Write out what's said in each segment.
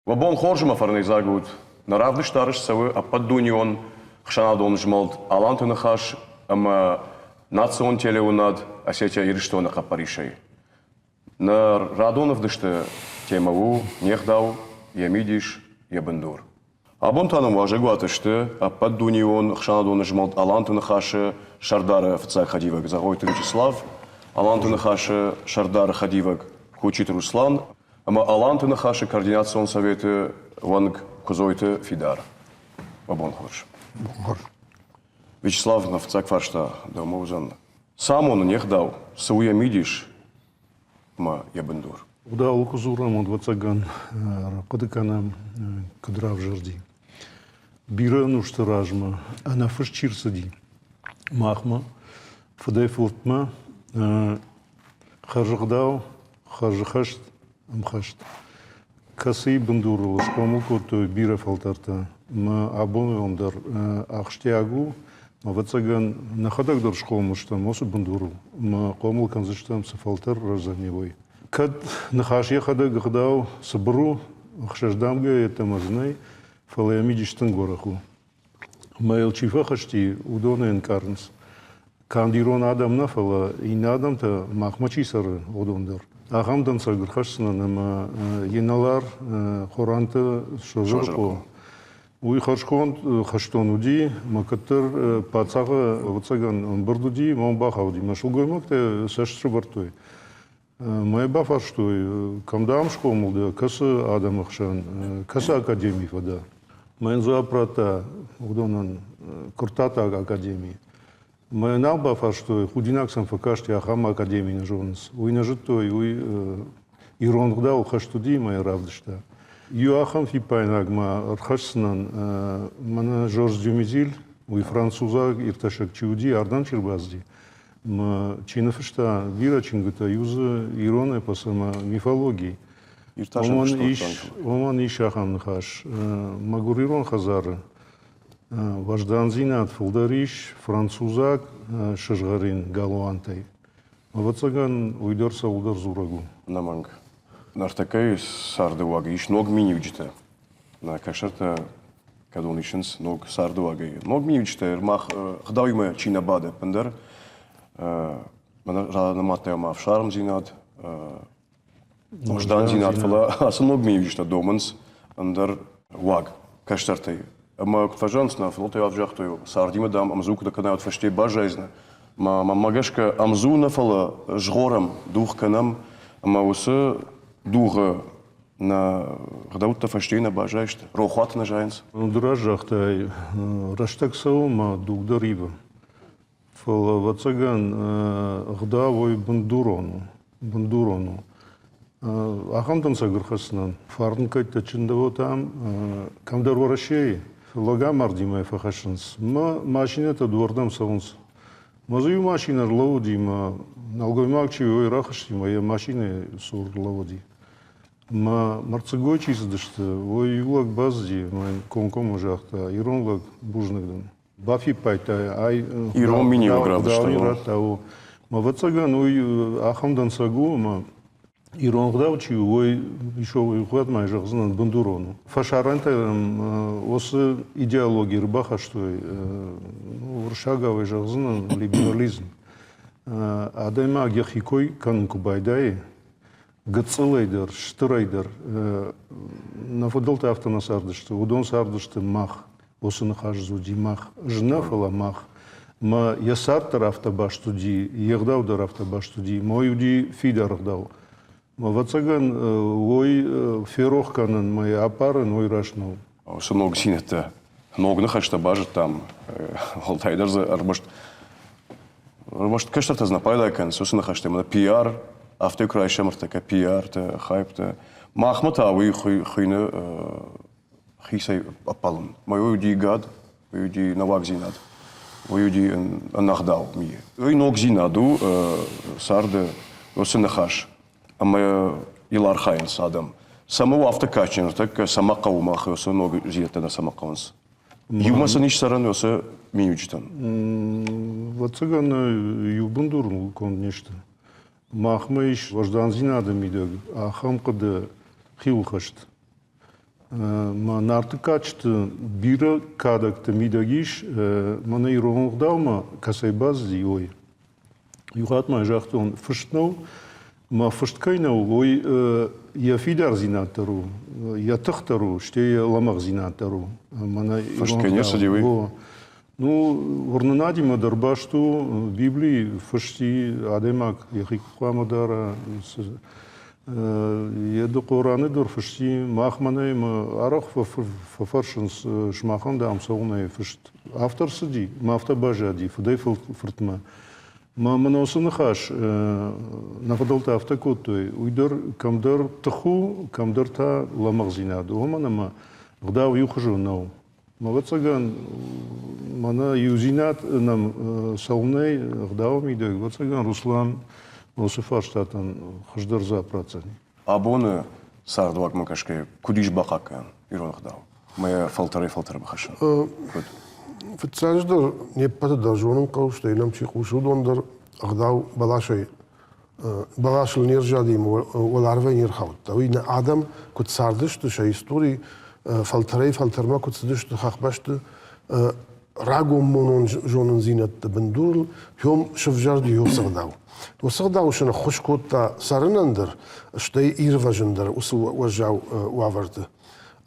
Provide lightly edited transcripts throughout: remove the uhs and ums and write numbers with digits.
Вабон хоржма фарниза гуд. Наравдыш тарыш савы аппаддунион хшанадон жмалт алантуны хаш, ама национ телеунад асетя ирштона капаришей. На радонов дышты темаву нехдау ямидиш ябындур. Абон таным важегу атышты аппаддунион хшанадон жмалт алантуны хаши шардары офицай хадивак Загойты Вячеслав, алантуны хаши шардары хадивак Хучит Руслан, ама алантуны хаши координацион советы ванг Кузойты Фидар. Вабон хорж. Вячеслав на офицай кваршта домовзан. Сам он нехдау сауя мидиш ма ябындур. Удал кузурам от вацаган кадыканам кадрав жарди. Бира нуштаражма, она фашчирсади. Махма, фадайфуртма, харжагдау, харжхашт, амхашт. Касы бандуру, шкомуку, то бира фалтарта. Ма абоны ондар ахштягу, ма вацаган на ходагдар шкому, что мосу бандуру. Ма комул канзыштам сафалтар разаневой. Кад нахашья ходагдау сабру, ахшаждамга это мазнай, фалаямидиштан гораху. Майл чифахашти удона энкарнс. Кандирон адам нафала и надам-то махмачисар удондар. Ахамдан сагрхашсна нама еналар хоранта шожорко. Уй хашкон хаштонуди макатыр пацага вацаган бардуди момбахауди машулгоймакте саштрубартой. Моя бафа что камдам шкомулда каса адамахшан каса академии вода. Моя зоапрата удонан куртата академии. Моя набафа что худинаксам факашти ахама академии нажонс. Уй нажитой уй иронгда ухаштуди моя равдышта. Юахам фипайнагма архашснан мана Жорж Дюмизиль уй француза ирташак чуди ардан чирбазди. Чинафышта вира чингата юза ирония посама мифологии. Оман ишахам нахаш. Магурирон хазар. Важданзинат фулдариш французак шажгарин галуантай. Вацаган уйдерса удар зурагу. Наманг. Нартакай сардывага иш ног минивджита. На кашарта кадон ишенс ног сардывага. Ног минивджита мах хдауйма чинабада пандар. Мана радаматая ма в шарм зинат. Важдан зинат фала. Асан ног минивджита доманс пандар ваг кашартай. Ама кфажанс на флоте авжахтою сардима дам амзук да канаут фаште бажайзна. Магашка амзу на фала жгорам дух канам ама усы духа на гдаутта фаште на бажайшта. Рохват на жайнс. Дуражахтай раштаксау ма дугдарива. Фала вацаган гдавой бандурону. Ахамдан сагрхаснан фарнкайта чиндаво там камдар ворашей. Лага мардима фахашинс. Машинета двордам саунс. Мазую машина лауди ма налгоймакчи ой рахашти моя машина сур лауди. Ма марцагойчи задашта ой юлак базди майн комком ужахта иронлак бужнагдан. Бафи пайта ай Ирон мини градышта. Ма вацаган ой ахамдан сагу ма Ирон гдавчи ой еще ухват май жахзнан бандурону. Фашаранта осы идеология рыбаха что уршаговый жахзнан либерализм. Адайма гехикой канку байдай гацелейдер штырайдер на фудалта автонасарды что удон сарды что мах осы нахажзу димах жнафала мах. Ма ясартар автобаш туди егдаудар автобаш туди моюди фидар гдау. Вацаган ой ферохканан мои апары ной рашнул. Осы ног синетта. Ног нахашта бажет там. Алтайдар за арбашт. Арбашт каштарта знапайда кан. Осы нахашта мана пиар. Авто крайша мартака пиар та хайпта. Махмата ой хуйны хисай апалын. Мой ди гад, ой ди навак зинад. Ой ди нагдау ми. Ой ног зинаду сарды осы нахаш. Ама илар хайнс адам. Самого автокачен, так сама каума хөөсө ног зиятта сама каунс. Юмасан иш саран өсө минучтан. Вацаган юбундурн кон нешта. Махмыш важдан зинады мидэг. Ахам кыды хилхашт. ما نارتکاچت بیره کادک تمیدگیش من ایران داوم کسی باز دیوی یوهات ما جاختون فرشتنو ما فرشت کینو وی یا فیدر زیناترو یا تخترو شتی لامغ زیناترو من فرشت کینیش دیوی Ну, върнанадима дърбащо Библии фъщи адемак яхик хламадара еду Коране дор фъщи махмане ма арах фършенс шмахан да амсауне фъщ автор съди мафта бажади фъдай фъртма ма маносана хаш нафадалта авта котой уйдър камдър таху камдър та ламагзина дома ма гдав юхжу нау Мавацаган мана юзинат нам сауней гдавами дөг. Вацаган Руслан Осифаштатан хаждарза процент. Абоны сардвак макашке кудиш бакакан ирон гдав. Моя фалтары бахашан. Фицаждар не пата дажонун каушта инам чи хушудондар гдав балашай балашл ниржадим валарве нирхаут. Тавина адам кут сардыш ту шай истории فلترما كنت سدشت خاخبشت راغو مونون جونن زينت بندور يوم شوف جاردي يوم صغداو وصغداو شنو خشكوتا سارنندر شتي ايرفاجندر وجاو وافرت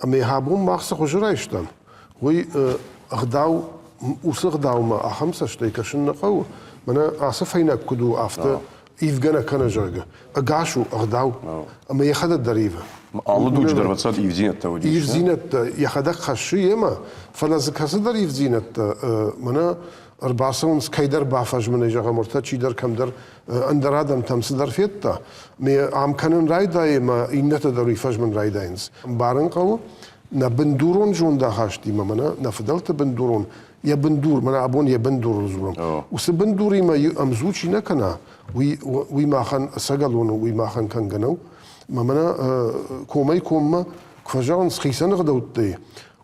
امي هابون ماخس خجرايشتن وي اغداو وصغداو ما خمسه شتي كشن قو منا اسفينا كدو افتا يفغنا كان جاغا اغاشو اغداو اما يخد الدريفه الله دوج دربتصات يفزينت تودي يفزينت يخدك خشي ما فلازك هسدر يفزينت منا ارباسون سكايدر بافاج من جاغا مرتا تشيدر كمدر اندر ادم تمسدر فيتا مي ام كانن رايدا ما انت در يفاج من رايداينز بارن قو نبندورون جون دا هاشتي منا نفضلت بندورون يا بندور منا ابون يا بندور زورم وسبندوري ما امزوچي نكنا وي ما خان سغلون وي ما خان كان غنو ممنا كومي كوما كفجان سخيسن غدوتي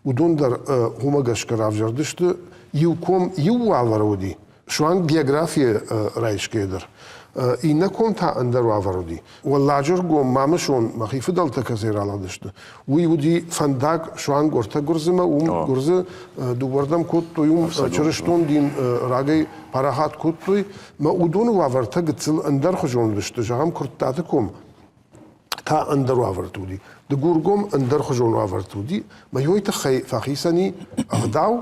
ودون در هما گشكر افجردشت يو كوم يو وارودي شوان بيوغرافيا رايش كيدر إنا كوم تا اندر وارودي واللاجر قوم مامشون مخي فدلت كزير على دشت ويودي فنداك شوان غورتا غرزما غرز دوبردم كوت يوم چرشتون دين راگي پاراحات كوتوي ما ودون وارتا گتل اندر خجون دشت جام كرتاتكم تا اندر وافرتودي دغورغوم اندر خجون وافرتودي ما يويت خي فخيسني اغداو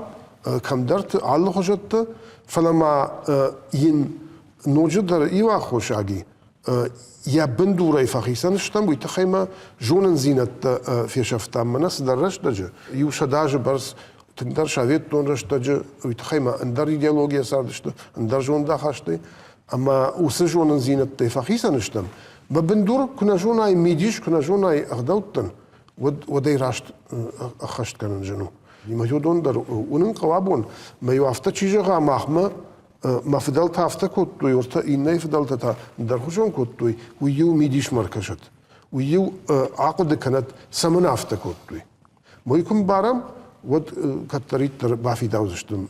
كم درت على خجت فلما ين نوجدر ايوا خوشاغي يا بندوري فخيسن شتم ويتخيما جونن زينت في شفتا منس درش دج يو شداج برس تقدر شافيت تون رشتج ويتخيما اندر ايديولوجيا صاردشت اندر جون داخشتي اما وسجونن زينت فخيسن شتم ببندور كنا جوناي ميديش كنا جوناي اغدوتن ودي راشت اخشت كان جنو ما يودون در ونن قوابون ما يوافتا تشيجا ماخما ما فضلت هفتا كوتو يورتا إني فضلت تا در خشون كوتو ويو ميديش مركشت ويو عقد كانت سمن هفتا كوتو ما يكون بارم ود كتريت در بافي داوزشتم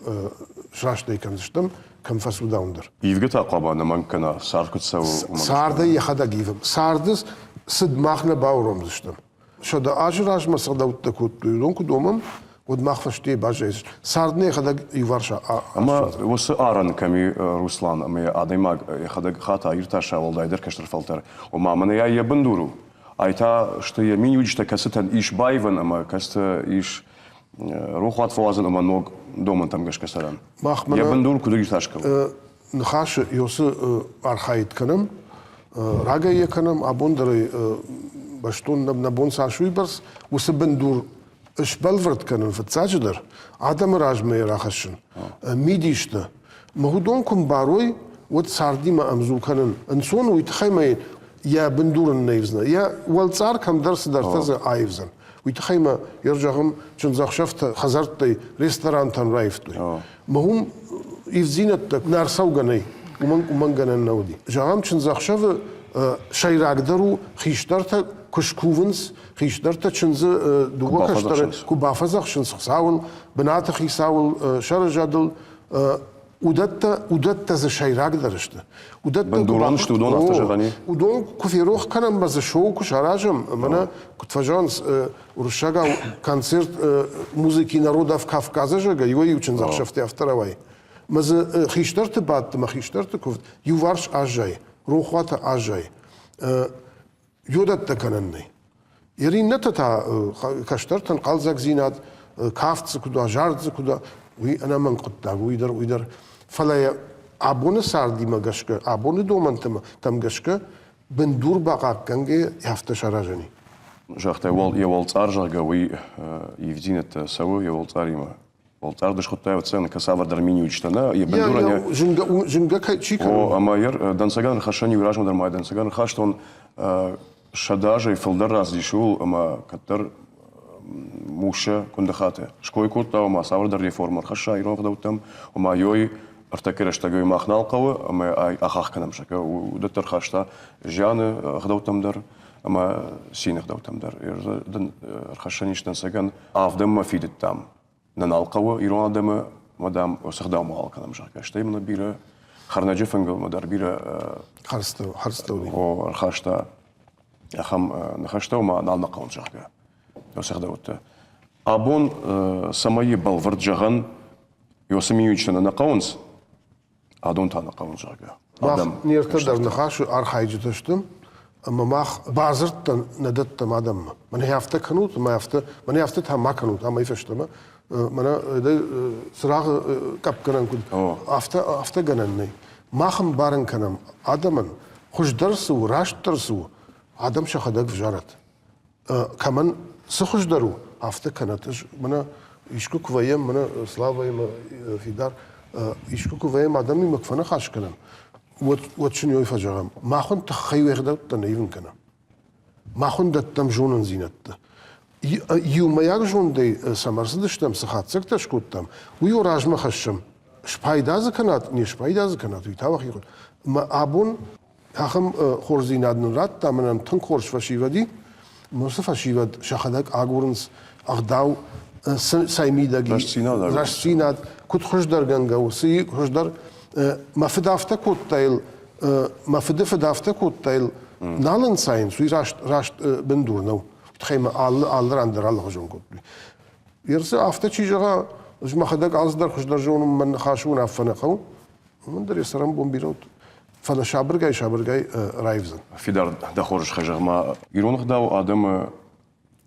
شراشتي كانزشتم كم فسو داوندر يفقت أقابا نمان كنا ساركت سو ساردا يخدا جيفم ساردس سد ماخنا باورم زشتم شدا أجراج ما صدقت تكوتو يدون كدومم ود مخفشتي باجيس ساردني خدا يورشا اما وس ارن كمي روسلان اما ادماغ خدا خاطا يرتاشا والدايدر كشتر فلتر وما من يا بندورو ايتا что я минючта кастан иш байван ама каст иш рухат фазан ама ног доман там гашкасаран я бендур куда гиташка нхаш يوس архаит канам рага яканам абондары баштон набон сашуйберс وس бендур اش بلفرت كانن في التاجدر عدم راجمي راخشن ميديشتا ما هو دونكم باروي وتصاردي ما امزو كانن انسون ويتخيما يا بندور النيفزنا يا والصار كم درس درتز ايفزن ويتخيما يرجعهم شنزاخ شفت خزرت ريستوران تن رايفتو ما هم يفزينت نار سوغني ومن غنن نودي جام شنزاخ شف شيراقدرو خيشترت كشكوفنس خيشترت شنز دوغا خشتر كوبافزخ شنز ساول بنات خي ساول شرجادل удатта за шайрак дарышты. Бандуран что удон автожагани. Удон куфирох канам база шоу кушаражам. Мана кутфажанс уршага концерт музыки народов Кавказа жага. Его и учен захшафты авторовай. Маза хиштарты бат, ма хиштарты куфт. Юварш ажай, рухвата ажай. Юдатта кананный. Иринната та каштартан қалзак зинат, кафтсы куда, жардсы куда. Уи ана ман қутта, уидар. Фалая абоны сарди магашка, абоны доман там гашка, бендур бақақ канге яфта шаражани. Жахта евал цар жага, уи евдинет саву, евал цар има. Вал цар дыш хутта цен касавар дармини учтана, и бендураня. Жинга чика. О, амайер, дансаган хашани виражма дармай, дансаган хашт он шадажа и филдар раздишул, ама каттар муша кундахате. Шкой кутта, ама савар реформар хаша, ирон хадаутам, ама йой артакерештагой махнал кавы, ама ахах канам шака, удаттар хашта, жаны хадаутамдар, ама син хадаутамдар. Ирдан хашаниш дансаган авдам мафидит там. Нанал кавы, ирон адама, мадам осахдам алканам шака. Что именно бира харнаджи фангал, мадар бира харстаули. О, хашта. Ахам нахаштау ма нална қаун жага. Осахда отта. Абон самайы балвард жаган йосамиючна на қаунс, адон та на қаун жага. Адам нертадар нахашу архайджиташтым, ама мах базырттан надаттам адам. Мана яфта канут, мана яфта та ма канут, ама ифештама. Мана сырағы капканан куд. Афта гананный. Махам баран канам адаман. Хуждарсу, раштарсу. Адам шахадак вжарат. Каман сухуждару афта канатыш. Мана ишку куваем, мана слава има фидар. Ишку куваем адам има кфана хаш канам. Вот шуни ой фажагам. Махон тахайу эгдауттан ивен канам. Махон даттам жонан зинатта. Юмаяк жондей самарсыдыштам сахатсак ташкуттам. Уйо ражма хашшам. Шпайдазы канат, не шпайдазы канат. Уйтавах йгон. Ма абун Ахам хорзинадн рат, таманам тан хорш фашивади, моса фашивад шахадак агурнс ахдау саймидаги рашсинад кут хождар гангау си хождар мафдафта куттайл мафдафта куттайл налан сайн суи рашт бендурнау тхайма аллар андер алла хожон кутли ерсе афта чижага жмахадак аздар хождар жонум ман хашун афанақау мандер ясарам бомбирот فلا شابرجاي رايفزن. فيدار دخورش خجما يرون خداو آدم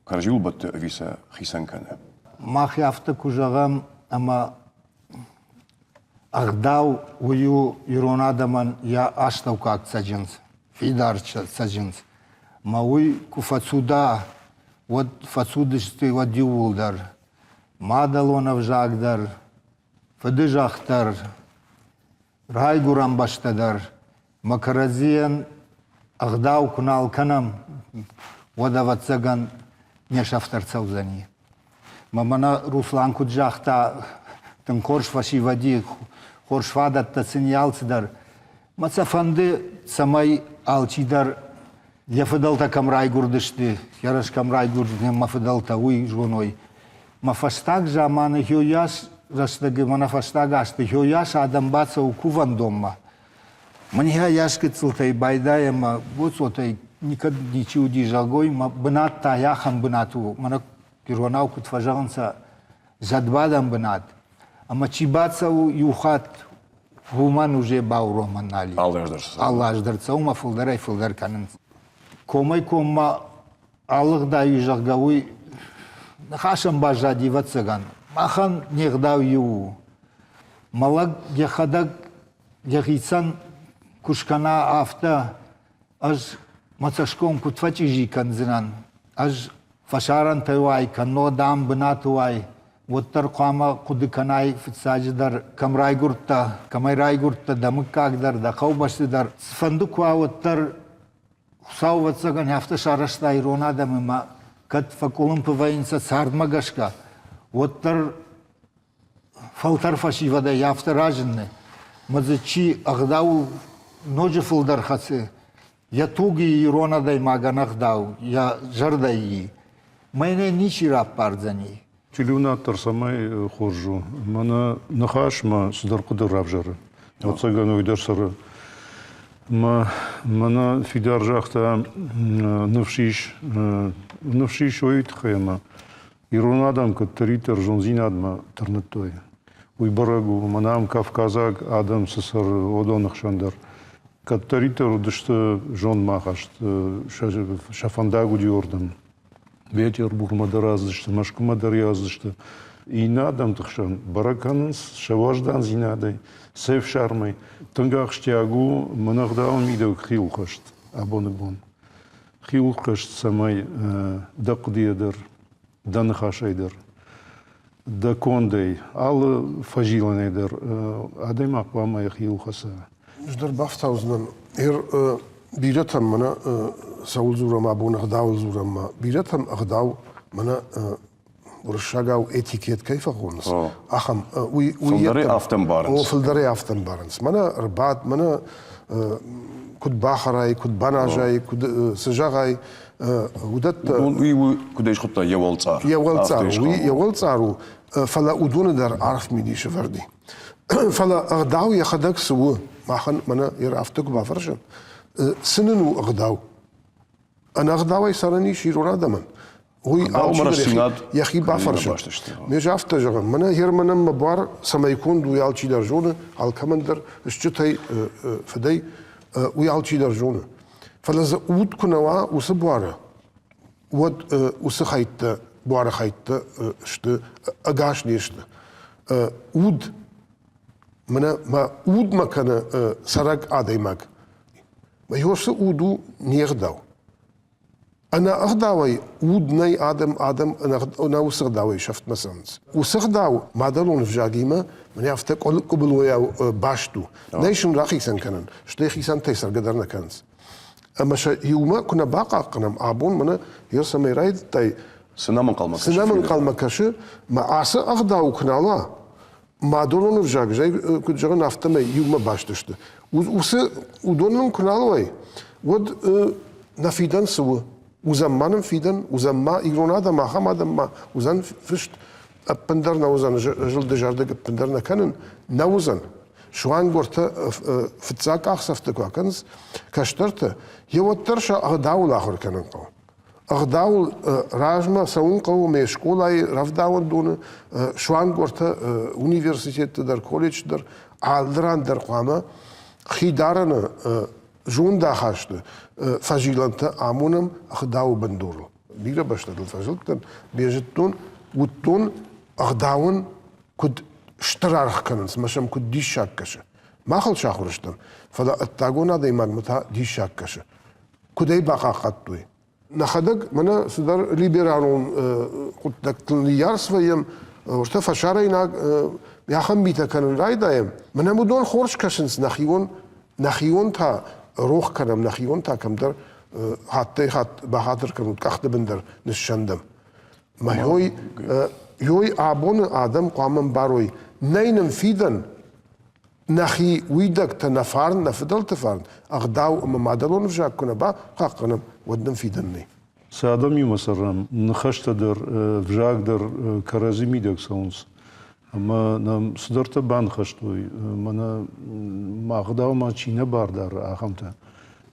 كارجيول بات فيسا خيسان كان. ما خيافت كوجام أما أخداو ويو يرون آدمان يا أشتاو كاك سجنس فيدار سجنس ما وي كفتسودا ود فتسودشتي وديول دار ما دالونا وجاك دار فدجاختر رايغورام باشتدار Макаразиен ахдау кунал канам водаватсаган нешафтарцау зани. Мамана Руслан куджахта тан корш фаши вади корш вадат тациньялцдар. Мацафанды самай алчидар яфадалта камрай гурдышты яраш камрай гурдышты мафадалта уй жгоной. Мафаштаг жаманы хёяш раштаги манафаштаг ашты хёяш адамбаца укуван дома. Мне яшки цилтай байдаяма, вот сотай никогда не чуди жагой, ма бнат та яхам бнату, мана киронау кут фажанса задбадам бнат, ама чибаца у юхат гуман уже бауро манали. Аллах ждарца ума фулдарай фулдар канын. Комай кома аллах да южагауи хашам бажади вацаган, махан негдау ю, малак яхадак яхисан Кушкана афта аж мацашком кутфачижи канзинан аж фашаран тайвай канно дам бнатуай вот таркама кудыканай фицадждар камрайгурта камайрайгурта дамыккагдар да каубашдар фандуква вот тар хусауватсаган афта шарашта ирона дамыма кат факулым пывайынса сардмагашка вот тар фалтар фашивада яфта ражынны мазычи ахдау Ноджи фулдар хасы, я туги ирона дай маганах дау, я жардай. Мене ничи рап парзани. Чилюнаттар самай хоржу. Мана нахашма сударкудар равжары. Оцаган уйдерсары. Мана фидаржахта навшиш ойт хема. Иронадам катаритер жонзинадма тарнаттой. Уйбарагу манам Кавказак адам сысыр одонахшандар. Катаритер удышты жон махашт шафандагу диордам. Ветер бурмадар аздышты, машкумадар яздышты. И надам тахшан бараканс шаваждан зинадай, сев шармай. Тангах штягу манахдаун идег хилхашт абоныбон. Хилхашт самай дакудиядер, данахашайдер, дакондей, ал фажиланайдер, адаймак вамай хилхаса. Ждар бафтаузнан биратам мана саул зурам абонах дау зурам биратам агдау мана ورشاقاو اتيكيت كيف اقولنس اخم وي فلدري افتن بارنس فلدري افتن بارنس منا رباط منا كود باخراي كود باناجاي كود سجاغاي ودت وي كوديش خطه يولصارو فلا ودون در عرف ميدي شفردي فلا اغداو يخدك سو ما خن منا يرافتك بافرشن سننو اغداو انا اغداوي سرني شيرورا دمن يخي بافرش مش عفت جرم منا هير منا مبار سما يكون دو يالشي درجونه على كمندر اشتي فدي ويالشي درجونه فلازم ود كنوا وسبواره ود وسخيت بواره خيت شت اغاش نيشت ود منا ما ود ما كان سرق اديمك ما يوس ودو نيرداو أنا أخداوي ودني آدم أنا وسخداوي شفت مثلا وسخداو ما دلون في جاقيمة من يفتك قبل ويا باشتو نيشن راخي سن كنن شتيخي سن تيسر قدرنا كنز أما يوما كنا باقا قنم آبون منا يرسم يرايد تاي سنامن قلمكش ما عسى أخداو كنالا ما دلون في جاق جاي كنت جغن أفتما يوما باشتشت ودونن كنالوي ود نفيدن سوى وزمان فيدن وزما إيرونادا ما خمادا ما وزن فشت أبندرنا وزن جلد جاردك أبندرنا كانن نوزن شوان قرتا فتزاك أخصفتك وكنز كشترتا يوترشا أغداو الآخر كانن قو أغداو راجما سون قو ميشكولاي رفداون دون شوان قرتا أونيفرسيتيت در كوليج در عالدران در قواما خيدارنا جون دا خاشت فاجيلانتا عمونم أخداو بندورو بيرا باشتغل فاجلتن بيجتون وتون أخداون كد اشترارخ كننس مشام كد دي شاكشة ما خل شاخرشتن فلا التاغونا دي ماغمتا دي شاكشة كدي باقا قطوي نخدق منا سدر ليبرالون قلت لك تنليارس ويم ورتا فشارينا ياخم بيتا كانن رايدايم منا مدون خورش كشنس نخيون تا روح کنم نخیون تا کم در حتی بهادر کنم کخت بندر نشندم ما یوی آبون آدم قامم باروی نینم فیدن نخی ویدک تنفارن نفدل تفارن اغداو اما مادلون فجاك کنه با قاق کنم ودنم فیدن نی سادم يمسرم نخشت در فجاك در كرازي ميدك سونس اما نم صدرت بان خشتوي منا ما غداو ما چينه باردار اخمتا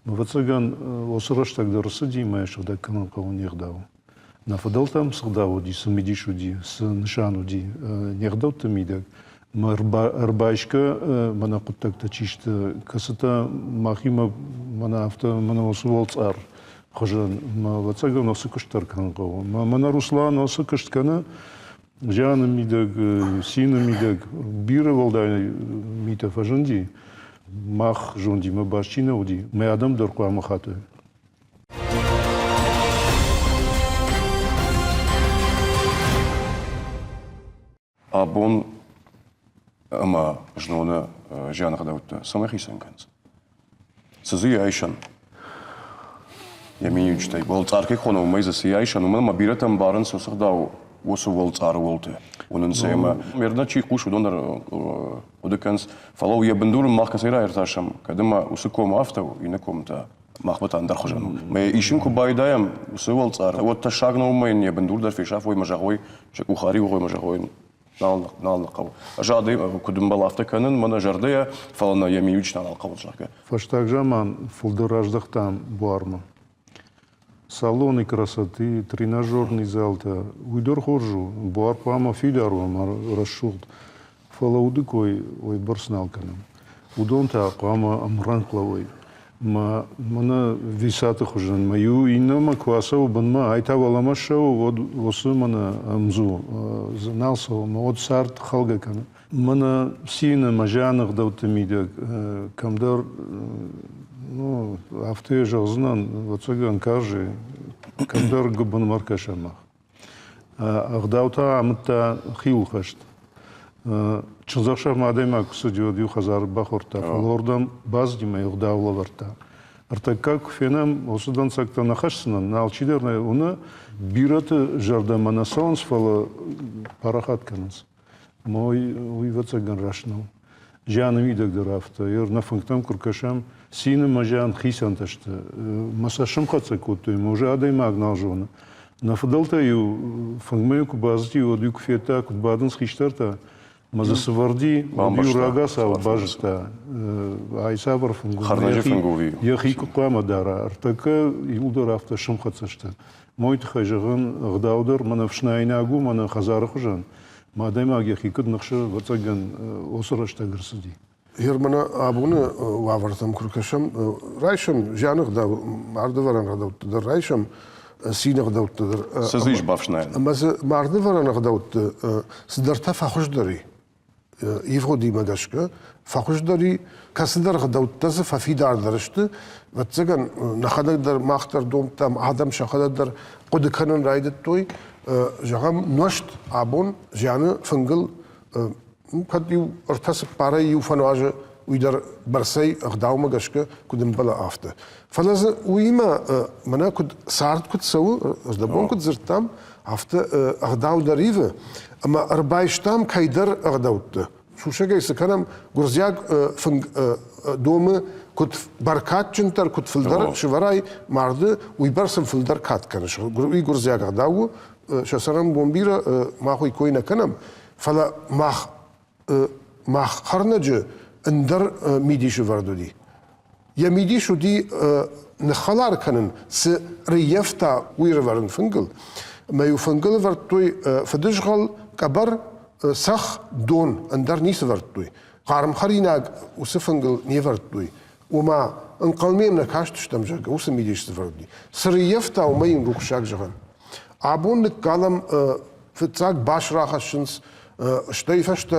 مفتسگان وسرشتك در سدي ما يشغدا كمان قون يغداو نفضلتم صغداو دي سميديشو دي سنشانو دي يغداو تميدك ما ربايشكا منا قلتك تشيشت كستا ماخيما منا افتا منا وسولت ار خجان ما وتسگان وسكشتر كان قو منا руслан وسكشت كان جانا ميدك سينا ميدك بيرا والداي ميتا فاجندي ماخ جوندي ما باشينا ودي ما ادم درقوا مخاطه ابون اما جنونا جانا خداوت سمخي سنكنز سزي عيشن يمين يجتاي والتاركي خونو ميزسي عيشن وما بيرتم بارن سوسخداو وسوول صار ولته وننسيما ميردا تشي خوش ودونر ودكنس فلو يبندور ماخ كسيرا يرتاشم كدما وسكوم افتو ينكم تا محبت اندر خوشم. من ایشون که بایدایم سوال صار. و تشاق نومین یه بندور در فیشاف وی مجاوی شک بخاری و وی مجاوی نال قو. جادی کدوم بالافته کنن من جردیه فلان یمیوچ نال قو جاکه. Фаштагжаман фулдораждахтам буарма. Салоны красоты, тренажерный зал-то. Уйдор хоржу, буар пама фидару, расшулт. Фалаудыкой, ой, барсналканым. Удон-то пама амранклавой. Мана висаты хужан. Маю иннама квасау банма, айта валамашау, вот осы мана амзу. Знался, вот сарт халгаканым. Мана сина мажанах даутамида, камдар, ну, авто жазнан, вот цаган кажи, камдар губан маркашамах. Агдаута амта хилхашт. Чузахшав мадемак судиодю хазар бахорта, фалордам баздима югдаула варта. Артакак фенам осудан сакта нахашсынан, налчидерна уна бирата жардаманасанс фала парахат канас. Мой уйвацаган рашнал. Жан видак драфта, ер на функтам куркашам сина мажан хисанташта. Масашам хацакуту, уже адай магнал жона. На фадалта ю фунгмею кубазти одю кфета кубадын схиштарта. Мазасварди одю рагаса бажта. Айсавар фунгу. Яхику куамадара. Артака юлдарафта шамхацашта. Мой тхайжаган гдаудер манавшнайнагу мана хазарахужан. Мадайма агехикуд нахша вацаган осрашта грсуди. Ермана абуны вавартам куркашам райшам жаных да мардываран гадаут райшам синах даут. Сызыш бавшнайна. Маз мардываран гадаут сдарта фахушдари. Ивгоди магашка фахушдари касдар гадаут таз фафидар даршты вацаган нахаддар махтар домтам адам шахаддар قدكانن رايدت توي جام نشت عبون جانه فنجل قد يو ارتس باري يو فنواج ويدر برسي أخداو مجاشك كدم بلا أفته فلازم ويما منا كد سارت كد سو أصدبون كد زرتام أفته أخداو دريفه أما أربعشتام كيدر أخداوته شو شجع سكانم غرزياق فنج دوم كنت بركات جنتر كنت فلدر شوراي مرد ويبرسم فلدر كات كان شو يغرزياق أخداو شو سرم بومبيرا ما هو يكوينا كنم فلا ما خرنج اندر ميديشو وردودي يا ميديشو دي نخلار كنن س ريفتا ويرورن فنجل ما يفنجل ورتوي فدشغل كبر سخ دون اندر نيس ورتوي قارم خريناق وسفنجل نيورتوي وما انقلمين نكاش تشتمجاق وس ميديش وردي سريفتا وما ينروك شاق جغن عبون نكالم فتاق باش راخشنس شتيفشت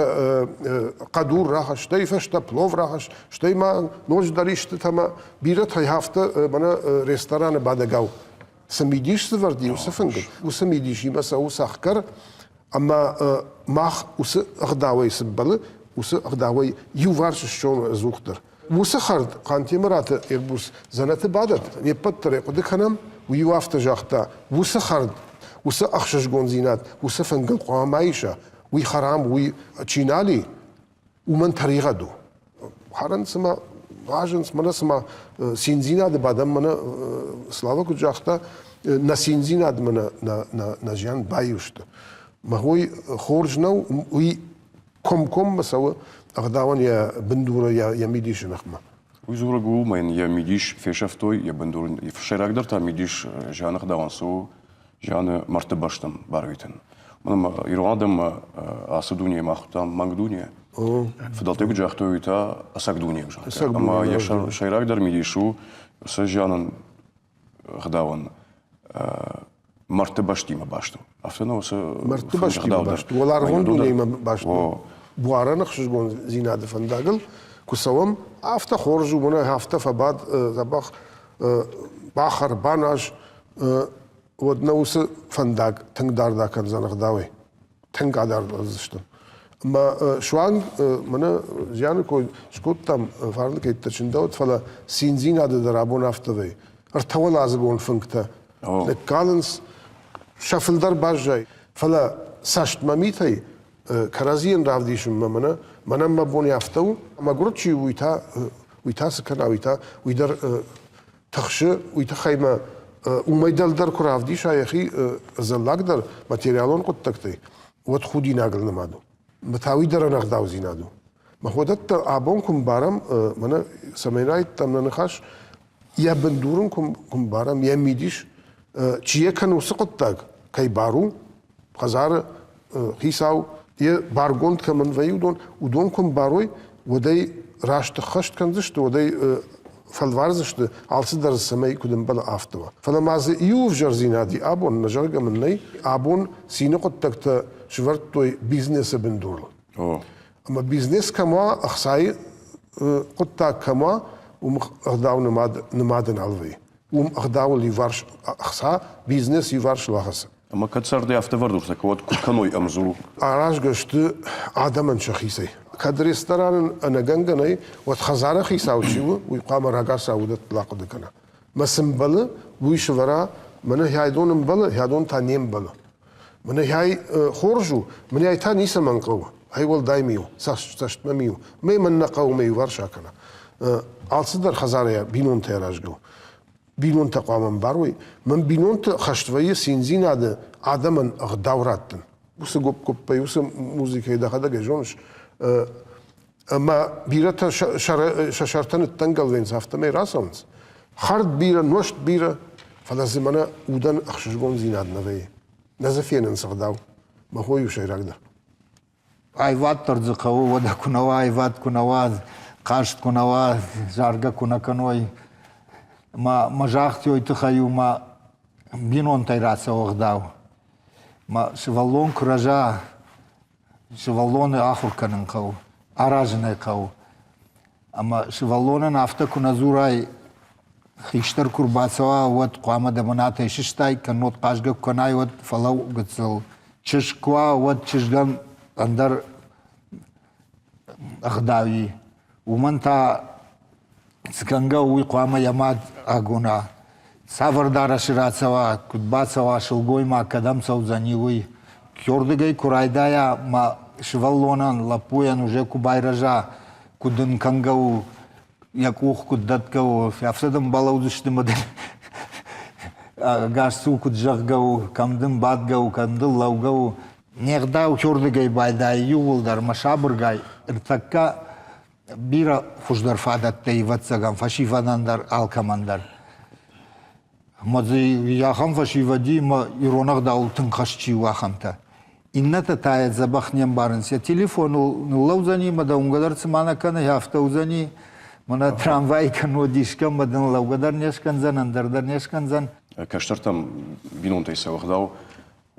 قدور راخش شتيفشت بلوف راخش شتي ما نوج داريشت تما بيرت هاي هفته منا ريستوران بادغاو سميديش سفردي وسفنجل وسميديش يمسا وسخكر اما ماخ وس اخداوي سبل وس اخداوي يوارش شون زوختر وسخرد قانتي مرات يربوس زنت بادت يبط طريق دكنم ويوافت جاختا وسخرد وس اخشش غونزينات وسفنجل قوامايشه وي خرام وي تشينالي ومن طريقه دو هرن سما واجنس من سما سينزينا د بادم من سلاوك جاختا نسينزينا د من نجان بايوشت ما هو خورج نو وي كم مسوا اغداون يا بندوره يا ميديش نخمه ويزور جو من يا ميديش في شفتوي يا بندور في شراك درتا ميديش جان اغداون سو جان مرتبشتم بارويتن من يرادم أصدوني ما خطام مانغدوني فضلت بجاختو يتا أساقدوني بجاختو أما يشر شيراك در ميديشو سجانا خداون مرتبشتي ما باشتو أفتنا مرتبشتي ما باشتو ولا رغندوني ما باشتو بوارا نخشش قون زيناد فنداقل كسوام أفتا خورجو منا هفتا فبعد زباخ باخر باناش ودنوس فندق تنقدر ذا كان زنخ داوي تنقدر زشتم ما شوان منا جانو كو شكوتام فارن كي تشندوت فلا سينزين هذا درابون افتوي ارتول ازبون فنكتا لكالنس شافل در باجاي فلا ساشت ماميتي كرازين رافديشم منا ما بوني افتو ما غروتشي ويتا سكنا ويتا ويدر تخشى ويتخيم وميدل كرافدي شايخي زلاقدر ماتيريالون قد تكتي وتخودي ناقل نمادو متاوي در نغداو زينادو ما خودت ابونكم بارم منا سميناي تمنا نخاش يا بندورنكم بارم يا ميديش چيه كانوا سقطتاك كي بارو خزار خيساو يه بارغوند كمن ويودون ودونكم باروي ودي راشت خشت كنزشت ودي فالوارزشت على در السماء كدن بلا افتوا فلما يوف جرزينادي ابون نجرق مني ابون سينقط تكت شورتوي بيزنس بندور أوه. اما بيزنس كما اخساي قطا كما اخداو نمادن الوي اخداو اللي فارش اخسا بيزنس يفارش لاخس Ама kad sardi aftervardus, tako od kanoj amzu. اراش قشت عدما شخيسي كاد ريستوران انا جنجني وتخزاره خيساو تشيو ويقام راغا ساودت لاقد كنا ما سمبل ويش ورا من هيدون مبل هيدون تانيم بل من هي خرجوا من هي تاني سمنقو هي ول دايميو ساشت مميو مي من نقو مي ورشا كنا الصدر خزاره بينون تيراجو بينون تقوام باروي من بينون خشتوي سينزين هذا عدما دوراتن وس جوب بيوس موسيقى ده هذا جونش اما بيرتا شرطن التنقل وين سافت مي راسونس خرد بيرا نوشت بيرا فلازم انا ودن اخشجون زيناد نوي نزفين نسقداو ما هو يشي راقدر Айват търдзакао, вода кунава, айват кунава, кашт кунава, жарга кунаканой. Ма мажахти ойтахаю, ма бинон тайраца охдау. Ма шевалон куража, шевалоны ахурканын кау, аражны кау. Ама шевалонын афта куназурай хиштар курбацава, вот куама даманата ишиштай, канот кашга кунай, вот фалау гацал. Чешква, вот чешган اندر اخداوی ومن تا سکنگا وی قوام یماد اگونا سافردار شرات سوا کدبات سوا شلگوی ما کدم سوزانی وی کیوردگی کرایدایا ما شوالونان لپویان уже кубайража кудын кангау якух куддаткау фяфсадым балаудышты мадын гашсу куджаггау камдын бадгау камдын лаугау Негда учурдыгай байдай ювулдар машабыргай иртакка бира фуждар фадаттай ватсаган фашивадандар алкамандар. Мазы яхам фашивади ма иронах да ултын кашчи вахамта. Инната тает забахнем барынся. Телефон лаузани мада унгадар цмана кана яфта узани мана трамвай кано дишка мадан лаугадар нешканзан андардар нешканзан. Каштартам бинонтай савахдау.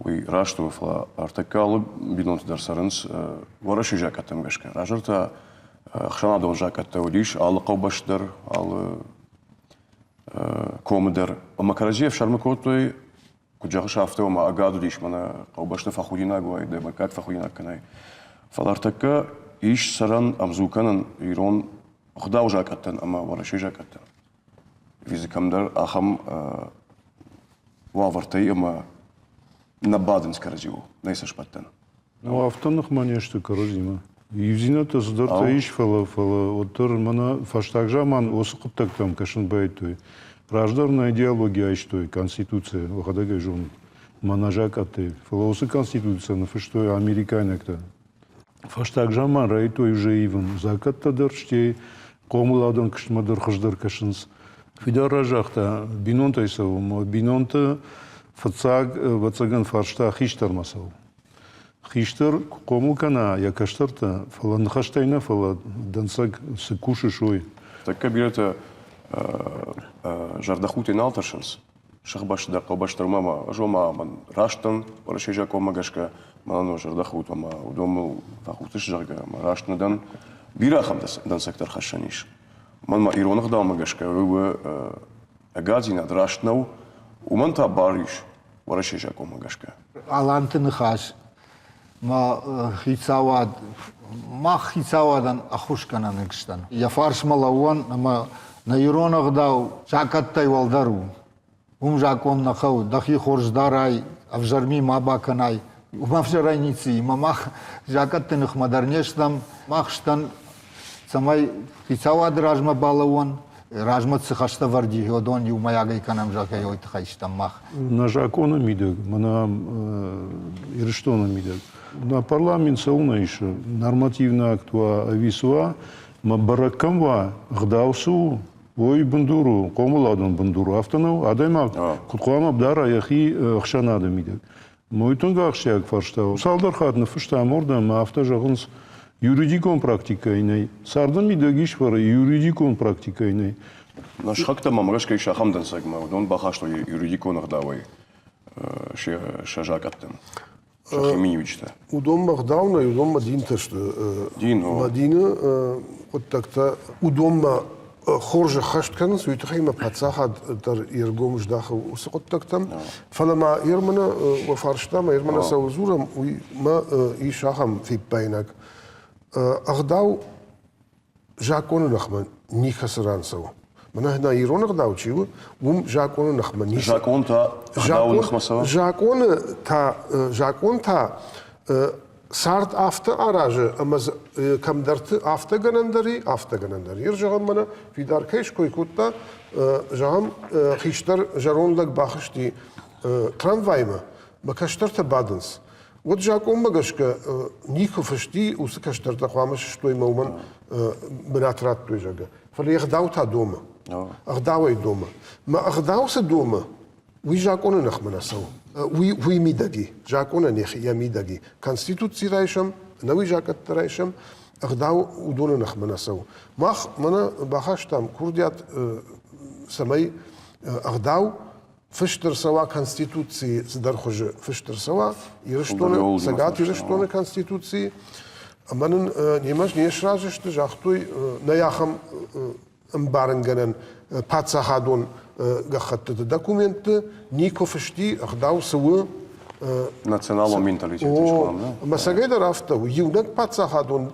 وی راشتو فلا ارتکال بینون درسرنس ورشی جاکتم گشکن. راجرتا خشنا دون جاکت ودیش آل قوبش در آل کوم در اما کرجیف شرم کوتوی کجا شافته و ما اگادو دیش من قوبش نفخودینا گوی ده مرکات فخودینا کنای. فلا ارتکا ایش سران امزوکنن ایران خداو جاکتن اما ورشی جاکتن. فیزیکم در آخم وافرتی اما نبادن скорозиво, нейсаш паттен. Ну автонах манешты корозима. Юзината сдорта иш фала отор мана фаштагжаман осыкыптак там кашын байтой. Раждарная идеология айштой конституция вахадага жон манажак аты. Фала осы конституция на фаштой американекта. Фаштагжаман райтой уже ивен закатта дырште комуладан кышмадар хыждар кашынс. Фидар ражахта бинонта исаву бинонта فتصاق وتصاقن فرشتا خيشتر مساو خيشتر قومو كنا يا كشترتا فلا نخشتينا فلا دنساق سكوش شوي Так бирата жардахути налтаршынс. Шахбаш дар қобаштар мама жома ман раштан орашежа комагашка мано жардахут мама удом фахутиш жарга раштнадан бирахам дан сектор хашаниш. Ман ма иронах дамагашка вы агазина драштнау ومنتا باريش ورا شيشا كوما غاشكا Алантын хаш ма хицавад ма хицавадан ахушканан экштан. Я фарш малауан ама на иронах дау жакаттай валдару. Жакон нахау дахи хорждарай авжарми мабаканай. Мавжарайницы мамах жакаттын хмадарнештам махштан самай хицавад ражма балауан Ռազմոց սխաշտը վարդի հոդոն ու մայագի կանամ ժակայ ոյտ խայստամ մախ։ На законы мидек, на ирштона мидек. На парламент сауна еще нормативно актуа висуа, ма баракамва гдаусу ой бандуру, комуладон бандуру автонов, адема куткуама бдара яхи хшанада мидек. Мойтунга хшяк фарштау. Салдар хатны фышта морда ма автожагынс юридикон практикайнай. Сардан мидегиш вара юридикон практикайнай. Наш хакта мамраш кай шахам дан сагма, дон бахашто юридиконах давай шажакаттым. Шахимиевичта. Удом Магдауна и удом Мадинта, что Мадина вот так-то удом хоржа хашткан, суетахима пацахад тар иргом ждаха усакот так-то. Фалама ирмана вафарштама ирмана саузурам ма и шахам фиппайнак. Ахдау жакону нахман нихасран сау. Мана на иронах даучил, жакону нахман нихас. Жакон та Жакон та сарт авто араже, амаз камдарты авто ганандари. Иржагам мана фидар кеш койкутта жагам хиштар жаронлак бахшти трамвайма, бакаштарта баденс. Вот жакон магашка нико фашти усакаштарта хвамаш что има уман бнатрат той жага. Фали ахдаута дома. Ахдауай дома. Ма ахдауса дома. وی جاکونه نخمناسو وی میدگی جاکونه نیخ یا میدگی کنستیتوسی رایشم نوی جاکت رایشم اقداو ودون نخمناسو ماخ منا بخشتم کردیات سمای اقداو فشتر سوا کنستیتوسی زدر خوش فشتر سوا یرشتونه سگات یرشتونه کنستیتوسی منن نیمش نیش راجشت جاختوی نیاخم امبارنگنن پاتساهادون گخت دکومنت نیکو فشتی اخداو سو националом менталитете. مساجد رافته ويونك پاتساهادون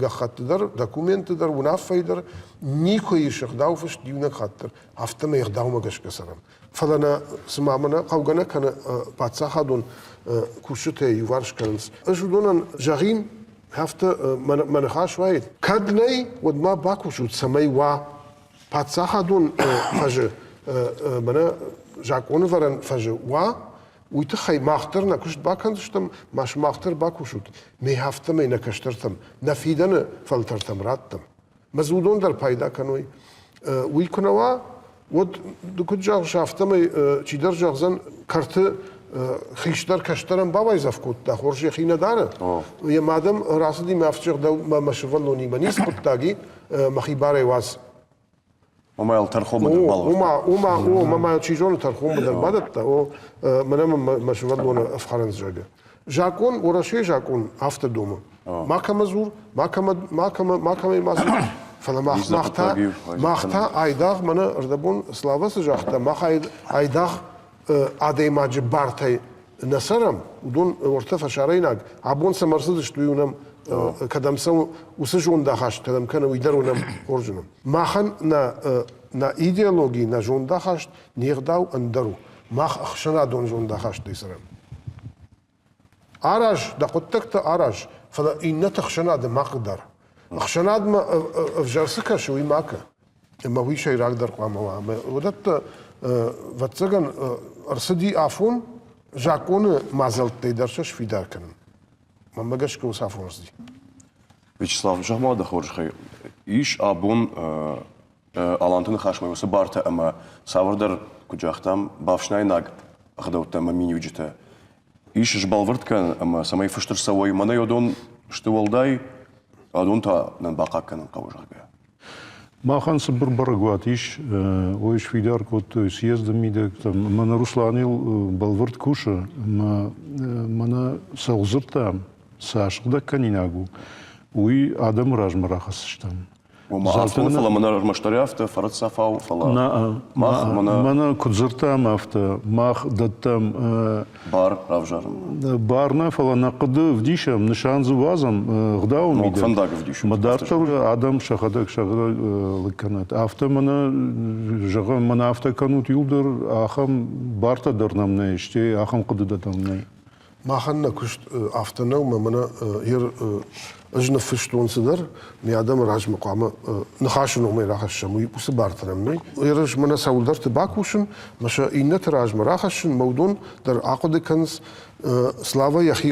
گخت در دکومنت در ونافای در نیکو یش اخداو فشت یونك خاطر هفته ما اخداو مگش کسرم فلنا سمامنا قوگنا کنه پاتساهادون کوشته یوارش کنس اجودونن جاهین هفته من خاش واید کدنی ود ما باکوشود سمای وا پاتساهادون فجه منا جاکونه ورن فجه وا ويتخي ماختر نكشت باكنشتم ماش ماختر باكوشوت مي هفته مي نكشترتم نفيدن فلترتم راتم مزودون در پایدا کنوی ويكنوا ود دكت جاغ شافته مي چي در جاغزن كرت خيشتر كشترم بابا زفكوت دا خورجي خينا داره يا مادم راسدي مافچق دا مشولوني منيس قطاغي مخيباره واس وما الترخوم بالله وما چيزون ترخوم بدل بدت او منم مشولون افخارن زجا جاكون ورشي جاكون هفته دوم ما كمزور ما كم مازور فلا ماختا ايداغ من اردبون سلاوس جاختا ما ايداغ اديما جبارتي نصرم ودون ورتفع شاريناق عبون سمرسدش دويونم كدام سو وسجون داخش كدام كانوا يدرونم اورجنم ماخن نا ايديولوجي نا جون داخش نيغداو اندرو ماخ اخشنا دون جون داخش ديسرم اراج دا قلتك اراج فلا ان تخشنا دا ما قدر اخشنا ما افجرسك شوي ماك ما هو شيء راقدر قام ودت واتسغن ارسدي عفون جاكون مازلت تيدرشش في داركن ما مگش که وصافون رسدی. ويتشسلاف جهما دخورج خي إيش أبون ألانتون خاشمي وس بارتا أما سافردر كجاختم بافشناي ناق أخدوتا ما مين يوجته إيش جبالورد كان أما سماي فشتر سوي منا يودون شتوالداي أدون تا نباقا كان قوجه بها. ما خان صبر برغواتيش ويش فيدار كوت سيزد ميدك منا روسلانيل بالورد كوشا منا سالزرتا ساشقدا كانيناغو وي ادم راجمراخسشتم وما عرفنا فلا منا رمشتريافتا فرد صفاو فلا منا كزرتا مافتا ماخ دتم بار رافجار بارنا فلا نقد وديشم نشان زوازم غداو ميدك فندق وديشم مدارتر ادم شخدك لكنت افتا منا افتا كانوت يولدر اخم بارتا درنم نيشتي اخم قددتم ني ما خلنا كشت افتنا وما منا ير أجن فشتون صدر ميادم راج مقام نخاشنو مي راخشم ويبوس بارترمني يرج من سولدر تباكوشن مشا إنت راج مراخشن مودون در عقد كنز سلاوا يخي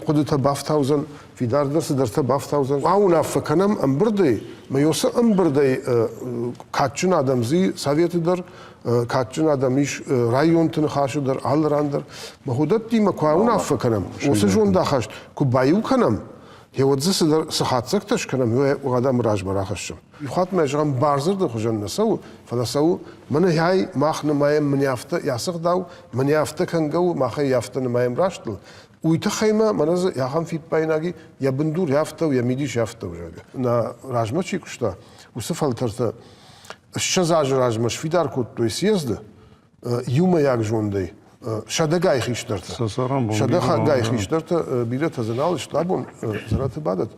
قد تبافتاوزن في دار درس در تبافتاوزن عاونا فكنم أمبردي ما يوسا أمبردي كاتشن آدمزي سافيت در كاتشن آدميش رايون تنخاشو در آل راندر ما هودت دي ما كواونا فكنم وسجون داخش كوبايو كنم هيودزس در صحاتك تشكنم هو وغادم راج مراخشم يخاط ما يجرم بارزر ده خجن نسو فلسو من هاي ماخن مايم من يافته ياسق داو من يافته كان جو ماخي يافته مايم راشتل ويتخيما منز ياخم في بايناغي يا بندور يافته ويا ميديش يافته وجاga نا راجما چي كشتا وسفل ترت الشزاج راجمش في دار كوت تو سيزد يوم ياك جوندي شده گای خیشترت شده گای خیشترت بیرت زنال شتابون زرات بعدت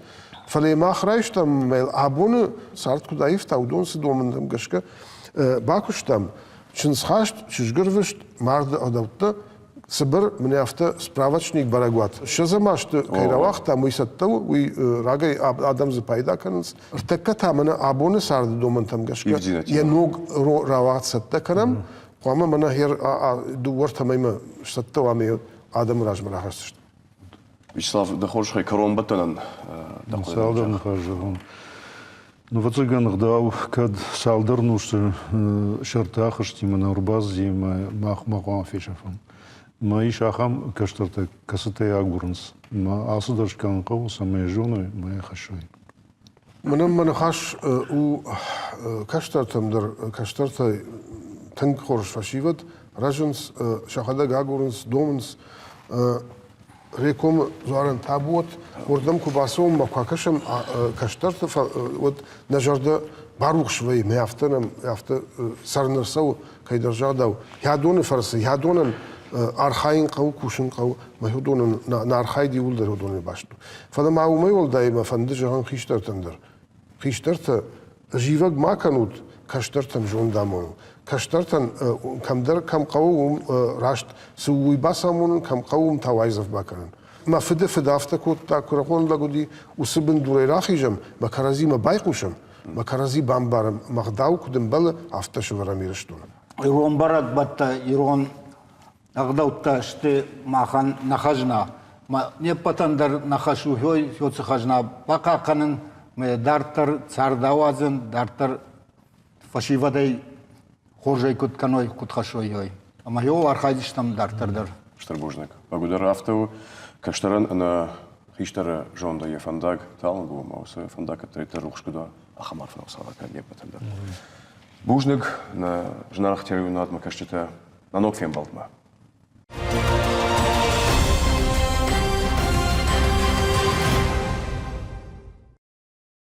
فلی ما خرایشتم میل آبون سارت کدایف تاودون سدومندم گشکه باکوشتم چنس خاشت چشگروشت مرد آدوته سبر من یافته سپراوچنیک براگوات شزه ماشت کیرا وقت مویستو وی راگای آدم ز پیدا کنس ارتکت من آبون سارت دومندم گشکه یه نوگ راوات سته کنم قام من هير دور تماما شتى وامي آدم راج مراحست. Вячеслав, да хочешь хай корон батонан? Салдар нахажон. Ну вот цыган дал, kad салдар нушты шартах штима на урбазе мах махам фишафан. Мои шахам каштарта касате агурнс. Ма асударш кан кау самые жены мои хашой. من خاش و كاشترتم در كاشترتا تنك خورش فشيفت راجنس شاخدا غاغورنس دومنس ريكوم زوارن تابوت وردم كوباسوم مكاكشم كاشترت ود نجرد باروخ شوي ما يفتنم يفت سرنرسو كيدرجادو يادون فرس يادون ارخاين قو كوشن قو ما يهدون نارخاي دي ولدر هدون باشتو فلما ما يول دايما فندجهان خيشترتندر خيشترت جيفك ما كانوت كاشترتن جون دامون كاشترتن كم در كم قوم راشت سوي باسامون كم قوم توايزف باكرن ما فدافتا كوت تا كرقون لغودي وسبن دوري راخيجم ما كرازي ما بايقوشم ما كرازي بامبارم مغداو كدن بل افتش وراميرشتون يرون برد بطا يرون أغداوتا شتي ماخان نخجنا ما نيبتندر نخشو هوي خجنا باقا قنن دارتر цардавазен дартер фашивадей хоржей кут каной кут хашой ама йо архайдиштам дартердер Штарбужник. Благодаря автову каштаран на хиштара жонда е фандаг талгу мауса фандак трета рухшкуда ахамар фносала кадне патанда. Бужник на жнарах терюнат макашчета на ног фем балтма.